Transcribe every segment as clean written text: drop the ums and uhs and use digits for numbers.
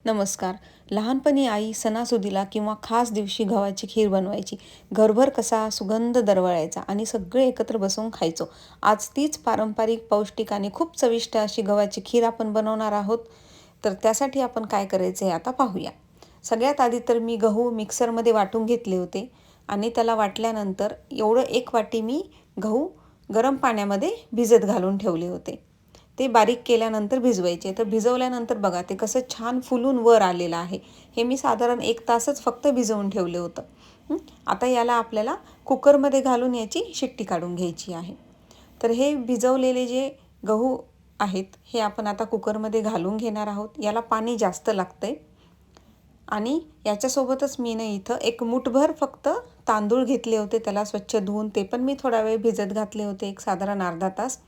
नमस्कार. लहानपणी आई सणासुदीला किंवा खास दिवशी गव्हाची खीर बनवायची. घरभर कसा सुगंध दरवळायचा आणि सगळे एकत्र बसून खायचो. आज तीच पारंपरिक, पौष्टिक आणि खूप चविष्ट अशी गव्हाची खीर आपण बनवणार आहोत. तर त्यासाठी आपण काय करायचं आहे आता पाहूया. सगळ्यात आधी तर मी गहू मिक्सरमध्ये वाटून घेतले होते आणि त्याला वाटल्यानंतर एवढं 1 वाटी मी गहू गरम पाण्यामध्ये भिजत घालून ठेवले होते. ते बारीक केल्यानंतर भिजवायचे. तर भिजवल्यानंतर बघा ते कसं छान फुलून वर आलेलं आहे. हे मी साधारण 1 तासच फक्त भिजवून ठेवलं होतं. आता याला आपल्याला कुकरमध्ये घालून याची शिट्टी काढून घ्यायची आहे. तर हे भिजवलेले जे गहू आहेत हे आपण आता कुकरमध्ये घालून घेणार आहोत. याला पाणी जास्त लागतंय आणि याच्यासोबतच मी इथं एक मुठभर फक्त तांदूळ घेतले होते. त्याला स्वच्छ धुवून ते पण मी थोडा वेळ भिजत घातले होते, एक साधारण अर्धा तास.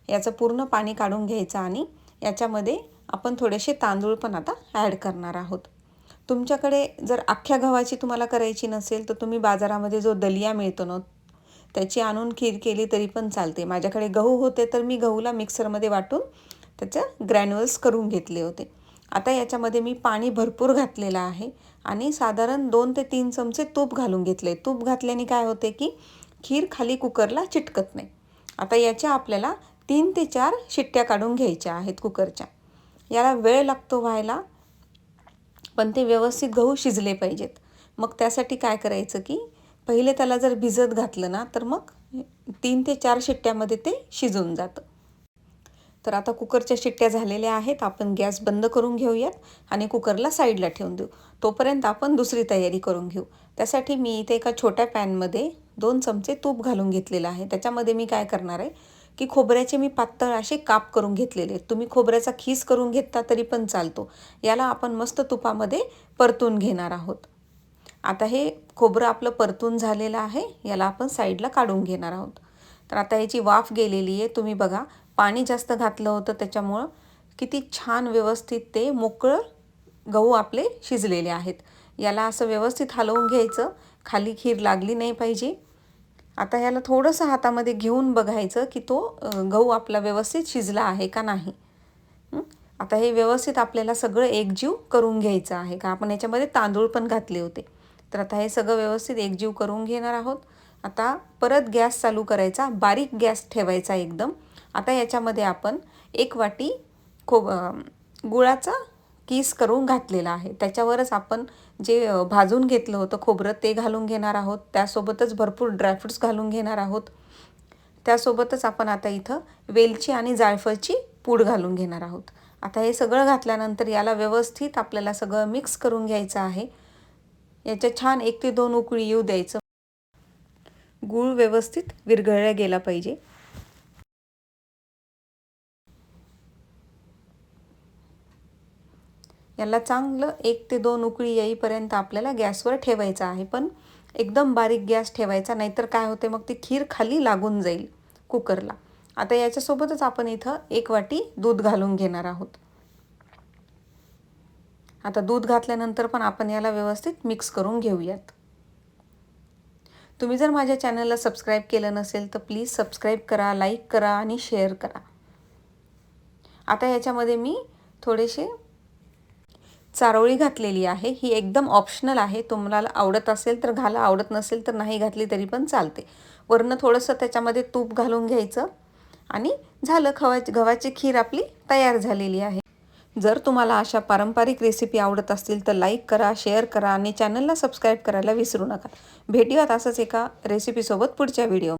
याचं पूर्ण पाणी काढून घ्यायचं आणि याच्यामध्ये आपण थोडेसे तांदूळ पण आता ॲड करणार आहोत. तुमच्याकडे जर अख्ख्या गव्हाची तुम्हाला करायची नसेल तर तुम्ही बाजारामध्ये जो दलिया मिळतो ना त्याची आणून खीर केली तरी पण चालते. माझ्याकडे गहू होते तर मी गहूला मिक्सरमध्ये वाटून त्याचं ग्रॅन्युअल्स करून घेतले होते. आता याच्यामध्ये मी पाणी भरपूर घातलेलं आहे आणि साधारण 2 ते 3 चमचे तूप घालून घेतले. तूप घातल्याने काय होते की खीर खाली कुकरला चिटकत नाही. आता याच्या आपल्याला 3 ते 4 शिट्ट्या काढून घ्यायच्या आहेत कुकरच्या. याला वेळ लागतो व्हायला, पण ते व्यवस्थित गहू शिजले पाहिजेत. मग त्यासाठी काय करायचं की पहिले त्याला जर भिजत घातलं ना तर मग 3 ते 4 शिट्ट्यामध्ये ते शिजून जातं. तर आता कुकरच्या शिट्ट्या झालेल्या आहेत. आपण गॅस बंद करून घेऊयात आणि कुकरला साईडला ठेवून देऊ. तोपर्यंत आपण दुसरी तयारी करून घेऊ. त्यासाठी मी इथे एका छोट्या पॅनमध्ये 2 चमचे तूप घालून घेतलेलं आहे. त्याच्यामध्ये मी काय करणार आहे की खोबऱ्याचे मी पातळ असे काप करून घेतलेले आहेत. तुम्ही खोबऱ्याचा खीस करून घेतला तरी पण चालतो. याला आपण मस्त तुपामध्ये परतून घेणार आहोत. आता हे खोबरं आपलं परतून झालेलं आहे. याला आपण साईडला काढून घेणार आहोत. तर आता याची वाफ गेलेली आहे. तुम्ही बघा पाणी जास्त घातलं होतं त्याच्यामुळं किती छान व्यवस्थित ते मोकळं गहू आपले शिजलेले आहेत. याला असं व्यवस्थित हलवून घ्यायचं, खाली खीर लागली नाही पाहिजे. आता ह्याला थोडंसं हातामध्ये घेऊन बघायचं की तो गहू आपला व्यवस्थित शिजला आहे का नाही. आता हे व्यवस्थित आपल्याला सगळं एकजीव करून घ्यायचं आहे का आपण याच्यामध्ये तांदूळ पण घातले होते. तर आता हे सगळं व्यवस्थित एकजीव करून घेणार आहोत. आता परत गॅस चालू करायचा, बारीक गॅस ठेवायचा एकदम. आता याच्यामध्ये आपण 1 वाटी गुळाचा किस करून घातलेला आहे. त्याच्यावरच आपण जे भाजून घेतलं होतं खोबरं ते घालून घेणार आहोत. त्यासोबतच भरपूर ड्रायफ्रूट्स घालून घेणार आहोत. त्यासोबतच आपण आता इथं वेलची आणि जायफळची पूड घालून घेणार आहोत. आता हे सगळं घातल्यानंतर याला व्यवस्थित आपल्याला सगळं मिक्स करून घ्यायचं आहे. याच्या छान 1 ते 2 उकळी येऊ द्यायचं. गूळ व्यवस्थित विरघळला गेला पाहिजे. याला चांगलं 1 ते 2 उकळी येईपर्यंत आपल्याला गॅसवर ठेवायचं आहे. पण एकदम बारीक गॅस ठेवायचा, नाहीतर काय होते मग ती खीर खाली लागून जाईल कुकरला. आता याच्यासोबतच आपण इथं 1 वाटी दूध घालून घेणार आहोत. आता दूध घातल्यानंतर पण आपण याला व्यवस्थित मिक्स करून घेऊयात. तुम्ही जर माझ्या चॅनलला सबस्क्राईब केलं नसेल तर प्लीज सबस्क्राईब करा, लाईक करा आणि शेअर करा. आता याच्यामध्ये मी थोडेसे चारोळी घातलेली आहे. ही एकदम ऑप्शनल आहे. तुम्हाला आवडत असेल तर घाला, आवडत नसेल तर नाही घातली तरी पण चालते. वरनं थोडंसं त्याच्यामध्ये तूप घालून घ्यायचं आणि झालं, गव्हाची खीर आपली तयार झालेली आहे. जर तुम्हाला अशा पारंपरिक रेसिपी आवडत असतील तर लाईक करा, शेअर करा आणि चॅनलला सबस्क्राईब करायला विसरू नका. भेटूयात असंच एका रेसिपीसोबत पुढच्या व्हिडिओ.